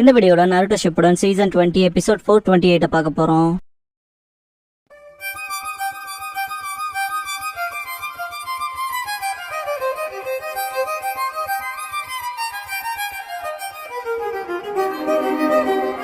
இந்த வீடியோல Naruto Shippuden season 20 episode 428 பார்க்க போறோம்.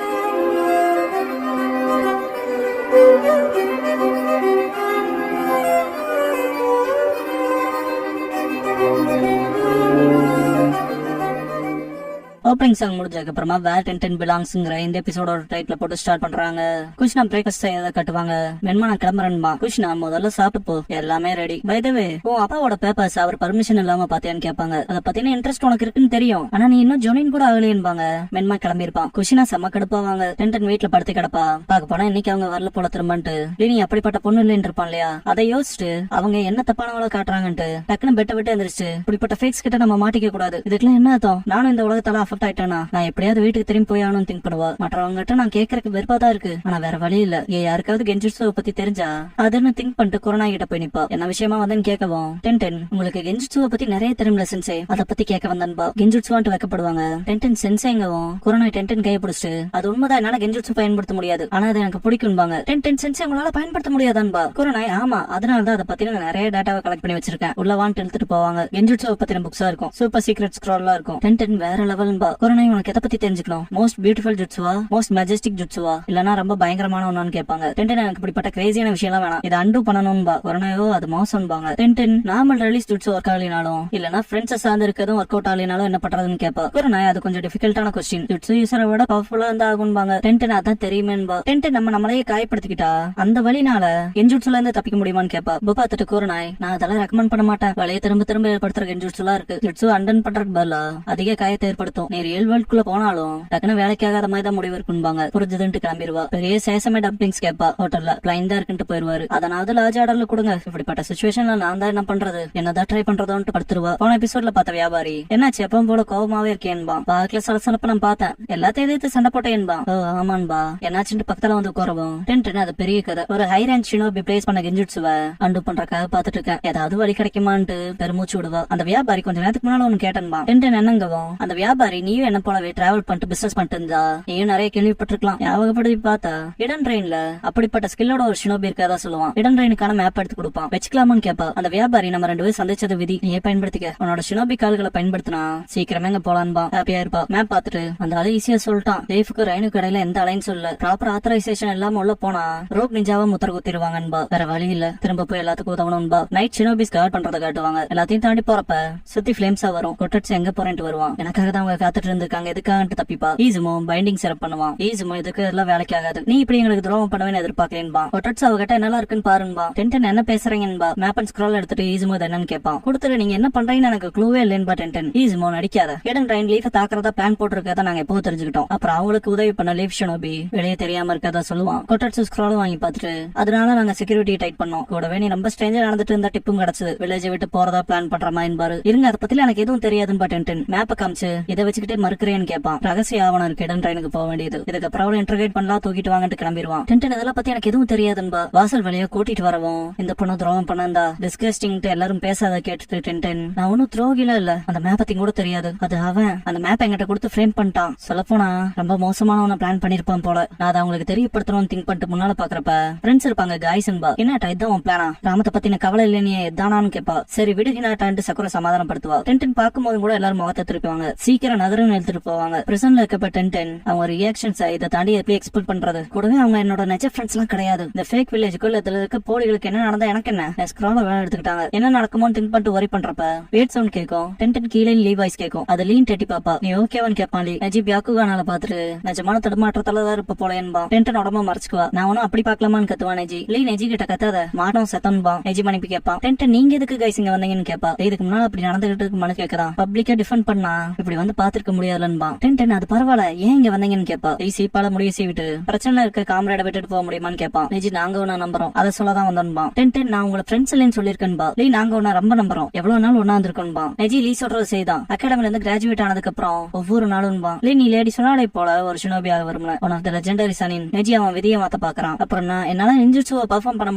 ஓப்பனிங் சாங் முடிஞ்சதுக்கு அப்புறமா வேர் டென்டென் பிலாங்ஸ்ங்கிற இந்த எபிசோட டைட்டில் போட்டு ஸ்டார்ட் பண்றாங்க. குஷ்னா பிரேக்ஃபாஸ்ட் செய்யறத கட்டுவாங்க. மென்மான கிளம்புறேன்பா. குஷ்னா முதல்ல சாப்பிட்டு போ, எல்லாமே ரெடி. பை த வே உன் அப்பாவோட பேப்பர்ஸ் அவர் பர்மிஷன் இல்லாம பாத்தியான்னு கேட்பாங்க. அதை பத்தின இன்ட்ரெஸ்ட் உனக்கு இருக்குன்னு தெரியும், ஆனா நீ இன்னும் ஜொனின் கூட ஆகலையேன்பாங்க. மென்மா கிளம்பிருப்பான். குஷ்னா செம்ம கடுப்பாவாங்க. டென்டன் வீட்டுல படுத்து கிடப்பா. பாக்க போனா இன்னைக்கு அவங்க வரல போல திரும்பன்ட்டு நீ அப்படிப்பட்ட பொண்ணு இல்லைன்னு இருப்பான் இல்லையா, அதை யோசிச்சுட்டு அவங்க என்ன தப்பானவளை காட்டுறாங்கன்ட்டு டக்குன்னு பெட்ட விட்டு எந்திரிச்சு இப்படிப்பட்ட ஃபேக்ஸ் கிட்ட நம்ம மாட்டிக்க கூடாது. இதுக்கெல்லாம் என்ன அர்த்தம்? நானும் இந்த உலகத்தால அஃபெக்ட் ஆயிட்டேனா, நான் எப்படியாவது வீட்டுக்கு திரும்பி போயானும் திங்க் பண்ணுவா. மற்றவங்ககிட்ட நான் கேட்கறதுக்கு வெறுப்பாதான் இருக்கு, ஆனா வேற வழி இல்ல. யாருக்காவது கெஞ்சுட்சுவை பத்தி தெரிஞ்சா அதுன்னு திங்க் பண்ணிட்டு கொரோனா கிட்ட போய் நிப்பா. என்ன விஷயமா வந்தேன்னு கேட்கவும், டென்டென் உங்களுக்கு கெஞ்சுட்சுவை பத்தி நிறைய தெரியும்ல சென்சே, அதை பத்தி கேட்க வந்தன்பா. கெஞ்சுட்சுவான்ட்டு வைக்கப்படுவாங்க. டென்டென் சென்சேங்கவும் கொரோனா டென்டென் கையை பிடிச்சிட்டு அது உண்மைதான், என்னால கெஞ்சுட்சு பயன்படுத்த முடியாது, ஆனா அது எனக்கு பிடிக்கும்பாங்க. டென்டென் சென்சே உங்களால பயன்படுத்த முடியாதான்பா. கொரோனா ஆமா, அதனாலதான் அதை பத்தி நான் நிறைய டேட்டாவை கலெக்ட் பண்ணி வச்சிருக்கேன், உள்ளவான்ட்டு எடுத்துட்டு போவாங்க. கெஞ்சுட்சுவை பத்தின புக்ஸா இருக்கும், சூப்பர் சீக்ரெட் ஸ்க்ரோல்லாம் இருக்கும். டென்டென் வேற லெவல்பா. கொரோனா உனக்கு எதை பத்தி தெரிஞ்சுக்கணும்? மோஸ்ட் பியூட்டிஃபுல் ஜுட்சுவா, மோஸ்ட் மெஜஸ்டிக் ஜுட்சுவா, இல்லனா ரொம்ப பயங்கரமான ஒன்னு கேட்பாங்க. டென்டென் எனக்கு இப்படிப்பட்ட கிரேசியான விஷயம் எல்லாம் வேணாம், இதை அண்டு பண்ணணும்பா. கொரோனாவோ அது மோசம்பாங்க. டென்டென் நார்மல் ரிலீஸ் ஜுட்சு ஒர்க் ஆகலினாலும் இல்லனா ஃப்ரெண்ட்ஸ் சார்ந்து இருக்கிறதும் ஒர்க் அவுட் ஆகலினாலும் என்ன பண்றதுன்னு கேட்பா. கொரோனா அது கொஞ்சம் டிஃபிகல்ட்டான கொஸ்டின், ஜுட்சு யூசரை விட பவர்ஃபுல்லா இருந்தா ஆகும்பாங்க. டென்டென் அதான் தெரியுமேன்பா. டென்டென் நம்மளையே காயப்படுத்திக்கிட்டா அந்த வழினால கெஞ்சுட்சுல இருந்து தப்பிக்க முடியுமான்னு கேட்பா. பார்த்துட்டு கொரோனாய் நான் அதெல்லாம் ரெக்கமெண்ட் பண்ண மாட்டேன், வலையை திரும்ப திரும்ப ஏற்படுத்துற கெஞ்சுட்சுலாம் இருக்கு. ஜுட்சு அண்டன் பண்றதுக்கு பதிலா அதிக காயத்தை ஏற்படுத்தும். நீ ரியல் வேர்ல்டுக்குள்ள போனாலும் டக்குனு வேலைக்காகாத மாதிரி தான் முடிவு இருக்குன்பாங்க. புரிஞ்சதுன்ட்டு கிளம்பிடுவா. பெரிய சேசமே டம்பிங்ஸ் கேட்பா. ஹோட்டல்ல பிளைன் தான் இருக்குன்ட்டு போயிருவாரு. அதனாவது லார்ஜ் ஆர்டர்ல கொடுங்க, இப்படிப்பட்ட சிச்சுவேஷன்ல நான் தான் என்ன பண்றது, என்னதான் ட்ரை பண்றதோன்ட்டு படுத்துருவா. போன எபிசோட்ல பார்த்த வியாபாரி என்னாச்சு எப்பவும் போல கோபமாவே இருக்கேன்பா. பாக்கல சலசலப்ப நான் பார்த்தேன், எல்லாத்தையும் எதிர்த்து சண்டை போட்டேன்பா. ஓ ஆமான்பா, என்னாச்சுன்னு பக்கத்துல வந்து உட்காரவும். டென்டென் அது பெரிய கதை. ஒரு ஹை ரேங்க் ஷினோபி பிளேஸ் பண்ண கெஞ்சுட்சுவை அண்டு பண்றக்காக பாத்துட்டு இருக்கேன், ஏதாவது வழி கிடைக்குமான்ட்டு பெருமூச்சு விடுவா. அந்த வியாபாரி கொஞ்ச நேரத்துக்கு முன்னால ஒன்னு கேட்டன்பா. டென்டென் என்னங்கவும், அந்த வியாபாரி நீயும் என்ன போலவே டிராவல் பண்ணிட்டு பிசினஸ் பண்ணிட்டு இருந்தா நீயும் நிறைய கேள்விப்பட்டிருக்கலாம், ஞாபகப்படுத்தி பார்த்தா இடன் ட்ரெயின்ல அப்படிப்பட்ட ஸ்கில்லோட ஒரு ஷினோபி இருக்கதா சொல்லுவான். இடன் ட்ரெயினுக்கான மேப் எடுத்து கொடுப்பான், வச்சுக்கலாமான்னு கேப்பா. அந்த வியாபாரி நம்ம ரெண்டு பேரும் சந்திச்சது விதி, நீயே பயன்படுத்திக்க, உன்னோட ஷினோபி கால்களை பயன்படுத்தினா சீக்கிரமே இங்க போலான்பா. ஹாப்பியா இருப்பா. மேப் பார்த்துட்டு அந்த ஆளு ஈஸியா சொல்லிட்டான். லேஃபுக்கு ரைனுக்கு இடையில எந்த அலைன்னு சொல்ல, ப்ராப்பர் ஆத்தரைசேஷன் இல்லாம உள்ள போனா ரோக் நிஞ்சாவா முத்தர குத்திடுவாங்கன்பா. வேற வழி இல்ல, திரும்ப போய் எல்லாத்துக்கும் உதவணும்பா. நைட் ஷினோபிஸ் கார்ட் பண்றதை காட்டுவாங்க. எல்லாத்தையும் தாண்டி போறப்ப சுத்தி பிளேம்ஸா வரும். கொட்டட்ஸ் எங்க போறேன்ட்டு வருவான். எனக்காக தான் அவங்க காத்துட்டு இருந்திருக்காங்க, எதுக்காகன்ட்டு தப்பிப்பா. ஈசுமோ பைண்டிங் செரப் பண்ணுவான். ஈசுமோ இதுக்கு எல்லாம் வேலைக்கு ஆகாது, நீ இப்படி எங்களுக்கு துரோகம் பண்ணவேன்னு எதிர்பார்க்கலேன்பா. கொட்டட்ஸ் அவகிட்ட என்னெல்லாம் இருக்குன்னு பாருன்பா. டென்டென் என்ன பேசுறீங்கன்பா. மேப் அண்ட் ஸ்க்ரோல் எடுத்துட்டு ஈசுமோ என்னன்னு கேட்பான். கொடுத்துட்டு நீங்க என்ன பண்றீங்கன்னு எனக்கு க்ளூவே இல்லைன்பா. டென்டென் ஈசுமோ நடிக்காத, இடன் ட்ரெயின் லீஃப தாக்குறதா பிளான் போட்டிருக்கதா நாங்க எப்போ தெரிஞ்சுக்கிட்டோம். அப்புறம் அவங்களுக்கு உதவி பண்ண லீஃப் ஷினோபி வெளியே தெரியாம இருக்கதா சொல்லுவான். கொட்டட்ஸ் ஸ்க்ரோலும் வாங்கி பார்த்துட்டு அதனால நாங்க செக்யூரிட்டி டைட் பண்ணோம். கூடவே நீ ரொம்ப ஸ்ட்ரேஞ்சா நடந்துட்டு இருந்த டிப்பும் கிடைச்சது, வில்லேஜை விட்டு போறதா பிளான் பண்ற மாதிரி பாரு. இருங்க அதை பத்தி எனக்கு எதுவும் தெரியாதுன்பா. டென்டென் மேப்பை காமிச்சு இதை வச்சுக்கிட்டே மறுக்கிறேன்னு கேட்பான். ரகசிய ஆவணம் இருக்கு இடன் ட்ரெயினுக்கு போக வேண்டியது, இதுக்கு அப்புறம் இன்டர்கேட் பண்ணலாம், தூக்கிட்டு வாங்கிட்டு கிளம்பிடுவான். டென்டென் இதெல்லாம் பத்தி எனக்கு எதுவும் தெரியாதுன்பா. வாசல் வழியா கூட்டிட்டு வரவும் இந்த பொண்ணு துரோகம் பண்ணா டிஸ்கஸ்டிங் எல்லாரும் பேசாத கேட்டுட்டு டென்டென் நான் ஒன்னும் துரோகில இல்ல, அந்த மேப் பத்தி கூட தெரியாது, அது அவன் அந்த மேப் என்கிட்ட கொடுத்து ஃப்ரேம் பண்ணிட்டான். சொல்ல போனா ரொம்ப மோசமான பிளான் பண்ணிருப்பான் போல. நான் அதை அவங்களுக்கு தெரியப்படுத்தணும் திங்க் பண்ணிட்டு முன்னால பாக்குறப்ப ஃப்ரெண்ட்ஸ் இருப்பாங்க காய்ஸ்ன்பா. என்னட்டா இதான் உன் பிளானா, ராமத்தை பத்தின கவலை இல்ல நீ எதானான்னு கேப்பா. சரி விடுகினாட்டான்ட்டு சக்குர சமாதானப்படுத்துவா. டென்டென் பாக்கும்போது கூட எல்லாரும் முகத்தை திருப்பிவாங்க. சீக்கிரம் நகரம் எடுத்துட்டு போவாங்க. பிரசன்ட்ல இருக்கப்ப டென்டென் அவங்க ரியாக்ஷன்ஸ் இதை தாண்டி எப்படி எக்ஸ்பெக்ட் பண்றது. கூடவே அவங்க என்னோட நெஜ ஃப்ரெண்ட்ஸ் எல்லாம் கிடையாது. இந்த ஃபேக் வில்லேஜுக்குள்ள இதுல இருக்க போலிகளுக்கு என்ன நடந்தா எனக்கு என்ன, ஸ்க்ரோல வேலை எடுத்துக்கிட்டாங்க, என்ன நடக்குமோன்னு திங்க் பண்ணிட்டு வரி பண்றப்ப வேட் சவுண்ட் கேட்கும். டென்டென் கீழே லீவ் வாய்ஸ் கேட்கும். அது லீன் டெட்டி பாப்பா. நீ ஓகேவான்னு கேட்பான். நஜீப் யாக்குகானால பாத்துட்டு நிஜமான தடுமாற்றத்தாலதான் இருப்ப போல என்பா. டென்டென் உடம்ப மறைச்சுக்குவா. நான் ஒன்னும் அப்படி பாக்கலாமான்னு கத்துவா. நெஜி நெஜி கிட்ட கத்தாத மாட்டோம் செத்தன்பா. நெஜி மன்னிப்பு கேட்பான். டென்டென் நீங்க எதுக்கு கைஸ் இங்க வந்தீங்கன்னு கேட்பா. இதுக்கு முன்னாடி அப்படி நடந்துகிட்டு மனு கேட்கறான். பப்ளிக்கா டிஃபெண்ட் பண்ணா இப்படி வந்து பாத்துட்டு இருக்க முடியாதுலன்பா. டென்டன் அது பரவாயில்ல ஏன் இங்க வந்தீங்கன்னு கேப்பா. சீப்பால முடிய சீவிட்டு பிரச்சனை இருக்க காமரேட விட்டுட்டு போக முடியுமான்னு கேப்பா. நெஜி நாங்க ஒண்ணா நம்புறோம் அதை சொல்லதான் வந்தோன்பா. டென்டன் நான் உங்களை ஃப்ரெண்ட்ஸ் இல்லைன்னு சொல்லிருக்கேன்பா. லீ நாங்க ஒண்ணா ரொம்ப நம்புறோம் எவ்வளவு நாள் ஒண்ணா இருந்திருக்கோன்பா. நெஜி லீ சொல்றது செய்தான். அகாடமில இருந்து கிராஜுவேட் ஆனதுக்கு அப்புறம் ஒவ்வொரு நாளும்பா. லீ நீ லேடி சொன்னாலே போல ஒரு ஷினோபியாக வரும்ல ஒன் ஆஃப் த லெஜெண்டரி சனின். நெஜி அவன் விதியை மாத்த பாக்குறான். அப்புறம் நான் என்னால நிஞ்சுட்சுவை பெர்ஃபார்ம் பண்ண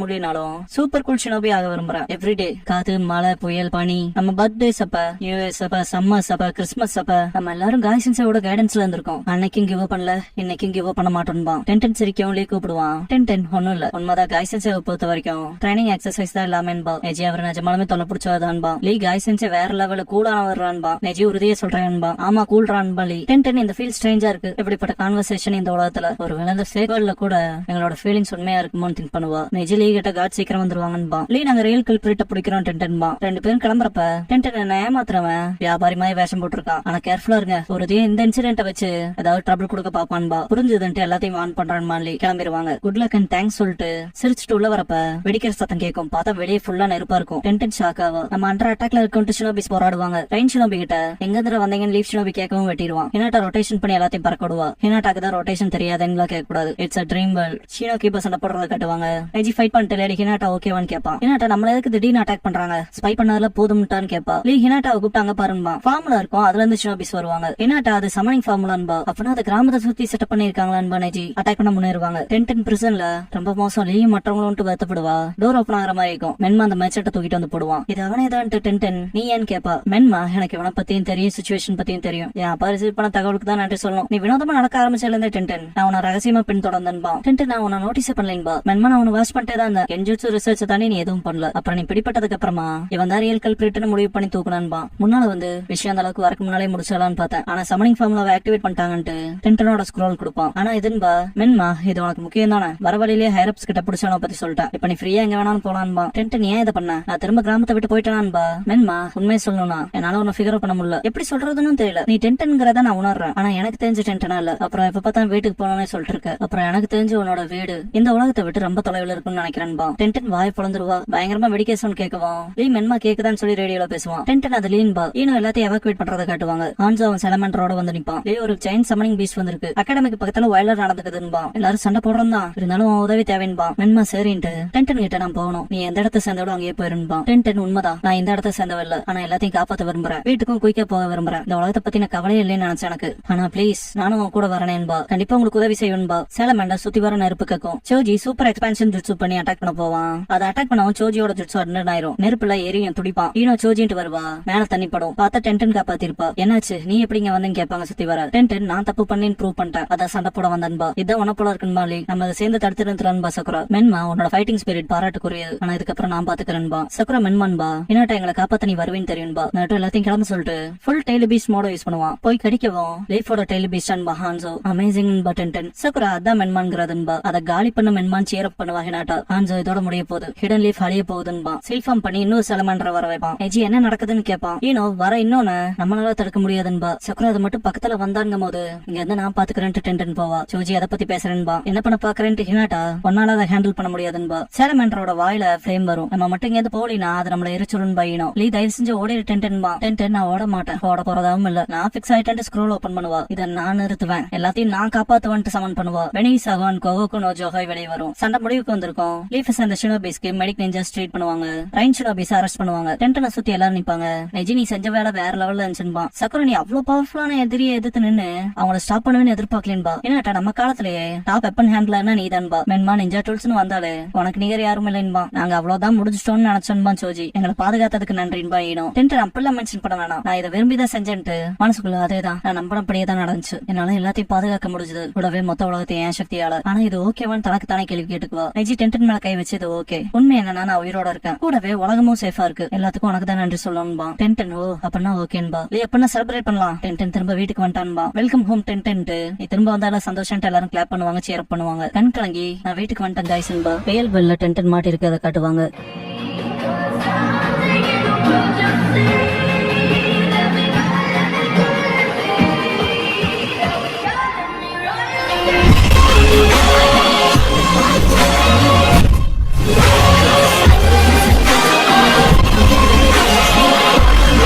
முடியனாலும் சூப்பர் கூல் ஷினோபி ஆக விரும்புறேன். எவ்ரிடே காத்து மழை புயல் பனி நம்ம பர்த்டேஸ் அப்ப நியூ இயர்ஸ் அப்ப சம்மர்ஸ் அப்ப கிறிஸ்மஸ் அப்ப நம்ம எல்லாரும் காய்சன்ஸோட கைடன்ஸ்ல இருந்திருக்கோம். அன்னைக்கும் கிவ் பண்ணல இன்னைக்கும் கிவ் பண்ண மாட்டோம்பா. டென்டன் சிரிக்கவும் லீ கூப்பிடுவான். டென்டன் ஒண்ணும் இல்ல உண்மைதான் காய்சன்ஸை பொறுத்த வரைக்கும் ட்ரைனிங் எக்ஸசைஸ் தான் இல்லாமன்பா. நெஜி அவர் நிஜமாலுமே தொலை பிடிச்சதான்பா. லீ காய்சன்ஸை வேற லெவல கூலான வர்றான்பா. நெஜி உறுதியே சொல்றேன்பா. ஆமா கூல்றான்பா லீ. டென்டன் இந்த ஃபீல் ஸ்ட்ரேஞ்சா இருக்கு. இப்படிப்பட்ட கான்வர்சேஷன் இந்த உலகத்துல ஒரு விழுந்த சேகர்ல கூட எங்களோட ஃபீலிங்ஸ் உண்மையா இருக்குமோன்னு திங்க் பண்ணுவா. நெஜி லீ கிட்ட காட் சீக்கிரம் வந்துருவாங்கன்பா. லீ நாங்க ரியல் கல்பிரிட்ட பிடிக்கிறோம் டென்டன்பா. ரெண்டு பேரும் கிளம்புறப்ப டென்டன் என்ன ஏமாத்துறவன் வியாபாரி மாதிரி வேஷம் போட்டிருக்கான். ஆனா கேர்ஃபுல்லா இருங்க ஒரு இந்த இன்சிடென்ட் வச்சு ஏதாவது ட்ரபிள் கொடுக்க பாப்பான்பா. புரிஞ்சுதுன்ட்டு எல்லாத்தையும் ஆன் பண்றான் மாதிரி கிளம்பிடுவாங்க. குட் லக் அண்ட் தேங்க்ஸ் சொல்லிட்டு சிரிச்சுட்டு உள்ள வரப்ப வெடிக்கிற சத்தம் கேட்கும். பார்த்தா வெளியே ஃபுல்லா நெருப்பா இருக்கும். டென்டன் ஷாக் ஆவா. நம்ம அண்டர் அட்டாக்ல இருக்கோம் ஷினோபிஸ் போராடுவாங்க. ரைன் ஷினோபி கிட்ட எங்க இருந்து வந்தீங்கன்னு லீவ் ஷினோபி கேட்கவும் வெட்டிடுவான். ஹினாட்டா ரொட்டேஷன் பண்ணி எல்லாத்தையும் பறக்க விடுவா. ஹினாட்டாக்கு தான் ரொட்டேஷன் தெரியாதுன்னு கேட்க கூடாது. It's a dream world. ஷீனோ கீப்பர் சண்டை போடுறத கட்டுவாங்க. நெஜி ஃபைட் பண்ணிட்டு லேடி ஹினாட்டா ஓகேவான்னு கேட்பான். ஹினாட்டா நம்மள எதுக்கு திடீர்னு அட்டாக் பண்றாங்க ஸ்பை பண்ணதுல போதும்ட்டான்னு கேட்பா. லீ ஹினாட்டாவை கூப்பிட்டாங்க பாருன்பா. ஃபார்முலா இருக்கும் அதுல இருந்து ஷினோபிஸ் வருவாங்க. ஹினாட்டா அது சமனிங் ஃபார்முலான்பா. அப்படின்னா அது கிராமத்தை சுத்தி செட்டப் பண்ணிருக்காங்களான்பா. நெஜி அட்டாக் பண்ண முன்னேறுவாங்க. டென்டன் பிரிசன்ல ரொம்ப மோசம். லீ மற்றவங்களும் வருத்தப்படுவா. டோர் ஓபன் ஆகிற மாதிரி இருக்கும். மென்மா அந்த மேட்சட்டை தூக்கிட்டு வந்து போடுவான். இது அவனே தான் டென்டன் நீ ஏன்னு கேப்பா. மென்மா எனக்கு இவனை பத்தியும் தெரியும் சிச்சுவேஷன் பத்தியும் தெரியும். என் அப்பா ரிசீவ் பண்ண தகவலுக்கு தான் நன்றி சொல்லணும். நீ வினோதமா நடக்க ஆரம்பிச்சதுல இருந்து டென்டன் நான் உன ரகசியமா பின் தொடர்ந்தன்பா. டென்டன் நான் உன நோட்டீஸ் பண்ணலைன்பா. மென்மா நான் உன வாட்ச் பண்ணிட்டே தான் இருந்தேன். கென்ஜுட்சு ரிசர்ச் தானே நீ எதுவும் பண்ணல. அப்புறம் நீ பிடிப்பட்டதுக்கு அப்புறமா இவன் தான் ரியல் கல்பிரிட்னு முடிவு பண்ணி தூக்குனான்பா. முன்னால வந்து விஷயம் அந்த அளவுக்கு வரக்கு முன்னாலே முடிச்சலான்னு பார்த்தேன். ஆனா சமனிங் ஃபார்முலாவை ஆக்டிவேட் பண்ணிட்டாங்கன்ட்டு டென்டனோட ஸ்க்ரோல் கொடுப்பான். ஆனா இதுன்பா மென்மா இது உனக்கு முக்கியம் தானே. வர வழியிலேயே ஹைரப்ஸ் கிட்ட பிடிச்சவன பத்தி சொல்லிட்டேன். இப்ப நீ ஃப்ரீயா எங்க வேணாலும் போலான்பா. டென்டன் ஏன் இதை பண்ண நான் திரும்ப கிராமத்தை விட்டு போயிட்டான்பா. மென்மா உண்மையை சொல்லணும்னா என்னால உன்னை ஃபிகர் பண்ண முடியல. எப்படி சொல்றதுன்னு தெரியல. நீ டென்டன்ங்கிறத நான் உணர்றேன். ஆனா எனக்கு தெரிஞ்ச டென்டனா இல்ல. அப்புறம் எப்ப பார்த்தா வீட்டுக்கு போனோம்னு சொல்லிட்டு இருக்க. அப்புறம் எனக்கு தெரிஞ்ச உன்னோட வீடு இந்த உலகத்தை விட்டு ரொம்ப தொலைவில் இருக்குன்னு நினைக்கிறேன்பா. டென்டன் வாய் பொழந்துருவா. பயங்கரமா வெடிக்கேசன் கேட்குவான். லீ மென்மா கேக்குதான்னு சொல்லி ரேடியோல பேசுவான். டென்டன் அது லீன்பா. ஈனும் எல்லாத்தையும் எவாக்குவேட் பண்றதை காட்டுவாங்க. ஹான்சோ அவன் செலமெண்டரோட வந்து நிப்பான். லீ ஒரு செயின் சமனிங் பீஸ் வந்திருக்கு. அகாடமிக்கு பக்கத்துல வயலர் நடந்துக்குதுன்பா. எல்லாரும் சண்டை போடுறோம் தான் இருந்தாலும் உதவி தேவைன்பா. மென்மா சரின்ட்டு டென்டன் கிட்ட நான் போகணும். நீ எந்த இடத்த சேர்ந்தோட அங்கேயே போயிருன்பா. டென்டன் உண்மைதான் நான் இந்த இடத்த சேர்ந்தவல்ல. ஆனா எல்லாத்தையும் காப்பாத்த விரும்புறேன். வீட்டுக்கும் குயிக்கா போக விரும்புறேன். இந்த உலகத்தை பத்தி நான் கவலையே இல்லைன்னு நினைச்சேன் எனக்கு. ஆனா பிளீஸ் நானும் உன் கூட வரேன்பா. கண்டிப்பா உங்களுக்கு உதவி செய்வேன்பா. சேலமெண்டர் சுத்தி வர நெருப்பு கேட்கும். சோஜி சூப்பர் எக்ஸ்பான்ஷன் ஜுட்சு பண்ணி அட்டாக் பண்ண போவான். அதை அட்டாக் பண்ணவும் சோஜியோட ஜுட்சு அட்டன் ஆயிரும். நெருப்புல எரியும் துடிப்பான். ஈனோ சோஜின்ட்டு வருவா. மேல தண்ணி படும். பார்த்தா டென்டன் காப்பாத்திருப்பா. என்னாச்சு நீ எப்படிங்க வந்தேன்னு கேட்பாங்க சுத்தி வர. டென்டன் நான் தப்பு பண்ணின்னு ப்ரூவ் பண்ணிட்டேன். அதான் சண்டை போட வந்தன்பா. இதான் உன போல இருக்குன்பா. லீ நம்ம அதை சேர்ந்து தடுத்துருந்துறான்பா. சக்குரா மென்மா உன்னோட ஃபைட்டிங் ஸ்பிரிட் பாராட்டுக்குரியது. ஆனா இதுக்கப்புறம் நான் பாத்துக்கிறேன்பா. சக்குரா மென்மான்பா இன்னாட்டா எங்களை காப்பாத்த நீ வருவேன்னு தெரியும்பா. நட்டு எல்லாத்தையும் கிளம்ப சொல்லிட்டு ஃபுல் டெய்லி பீஸ்ட் மோட யூஸ் பண்ணுவான். போய் கடிக்கவும் லீஃபோட டெய்லி பீஸ்ட் அன்பா. ஹான்சோ அமேசிங் டென்டன். சக்குரா அதான் மென்மான்ங்கிறதுன்பா. அதை காலி பண்ண மென்மான் சேர் அப் பண்ணுவா. ஹினாட்டா ஹான்சோ இதோட முடிய போகுது. ஹிடன் லீஃப் அழிய போகுதுன்பா. சில்ஃபார்ம் பண்ணி இன்னொரு செலமெண்டரை வர வைப்பான். நெஜி என்ன நடக்குதுன்னு கேட்பான். ஈனோ வர இன்னொன்னு நம்மளால தடுக்க முடியாதுன்பா. சக்குரா அது மட்டும் பக்கத்துல வந்தாங்க போது இங்க இருந்து நான் பாத்துக்கிறேன்ட்டு டென்டன் போவா. சோஜி அதை பத்தி பேசுறேன்பா. என்ன பண்ண பாக்குறேன்ட்டு ஹினாட்டா ஒன்னால அதை ஹேண்டில் பண்ண முடியாதுன்பா. சேலமெண்டரோட வாயில ஃபிளேம் வரும். நம்ம மட்டும் இங்க போலினா அது நம்மள எரிச்சுருன்பா. ஈனோ லீ தயவு செஞ்சு ஓடிடு டென்டன்பா. டென்டன் நான் ஓட மாட்டேன். ஓட போறதாவும் இல்ல. நான் பிக்ஸ் ஆயிட்டு ஸ்க்ரோல் ஓபன் பண்ணுவா. இதை நான் நிறுத்துவேன். எல்லாத்தையும் நான் காப்பாத்துவன்ட்டு சமன் பண்ணுவா. வெனிஸ் ஆகான் கோகோக்கு நோ ஜோகாய் வெளியே வரும். சண்டை முடிவுக்கு வந்திருக்கும். லீஃபஸ் அந்த ஷினோபிஸ்க்கு மெடிக் நிஞ்சா ஸ்ட்ரீட் பண்ணுவாங்க. ரைன் ஷினோபிஸ் அரெஸ்ட் பண்ணுவாங்க. டென்டனை சுத்தி எல்லாரும் நிப்பாங்க. நெஜி நீ செஞ்ச வேலை வேற லெவல்ல இருந்துச்சுன்பா. சக்குரா நீ அவ்வளவு பவர்ஃபுல்லான எதிரியை எதிர்த்து நின்னு அவங்கள ஸ்டாப் பண்ணுவேன்னு எதிர்பார்க்கலேன்பா. ஏன்னாட்டா நம்ம காலத்திலேயே டாப் வெப்பன் ஹேண்ட்லர்னா நீ தான்பா. மென்மா நிஞ்சா டூல்ஸ்னு வந்தாலே உனக்கு நிகர் யாரும் இல்லைன்பா. நாங்க அவ்வளவுதான் முடிச்சிட்டோம்னு நினைச்சோன்பா. சோஜி எங்களை பாதுகாத்ததுக்கு நன்றின்பா. ஈனோ டென்டன் அப்பெல்லாம் மென்ஷன் பண்ண வேணாம். நான் இதை விரும்பிதான் செஞ்சேன்ட்டு மனசுக்குள்ள அதேதான் நான் நம்பினபடியே தான் நடந்துச்சு. என்னால எல்லாத்தையும் பாதுகாக்க முடிஞ்சது. கூடவே மொத்த உலகத்தை ஏன் சக்தியால. ஆனா இது ஓகேவான்னு தனக்கு தானே கேள்வி கேட்டுக்குவா. நெஜி டென்டன் மேல கை வச்சு இது ஓகே. உண்மை என்னன்னா நான் உயிரோட இருக்கேன். கூடவே உலகமும் சேஃபா இருக்கு. எல்லாத்துக்கும் உனக்கு தான் நன்றி சொல்லணும்பா. டென்டன் ஓ அப்படின்னா ஓகேன்பா. நீ எப்படின்னா செலிப்ரேட் பண்ணலாம். டென்டன் திரும்ப வீட்டுக்கு வந்துட்டான்பா. வெல்கம் ஹோம் டென்டன்ட்டு நீ திரும்ப வந்தாலும் சந்தோஷம் எல்லாரும் கிளாப் பண்ணுவாங்க சேர் அப் பண்ணுவாங்க. கண் கலங்கி நான் வீட்டுக்கு வந்துட்டேன் கைஸ்ன்பா. பெயல் பெல்ல டென்டன் மாட்டி இருக்கு அதை காட்டுவாங்க.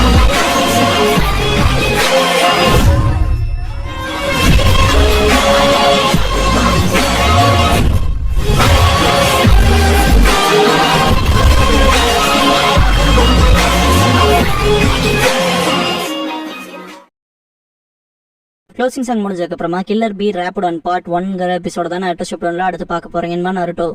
க்ளோசிங் சாங் முடிஞ்சதுக்கு அப்புறமா killer B wrapped on part 1ங்கிற எபிசோட தான் அடுத்த ஷிப்டன்ல அடுத்து பார்க்க போறீங்கன்னு நருட்டோ.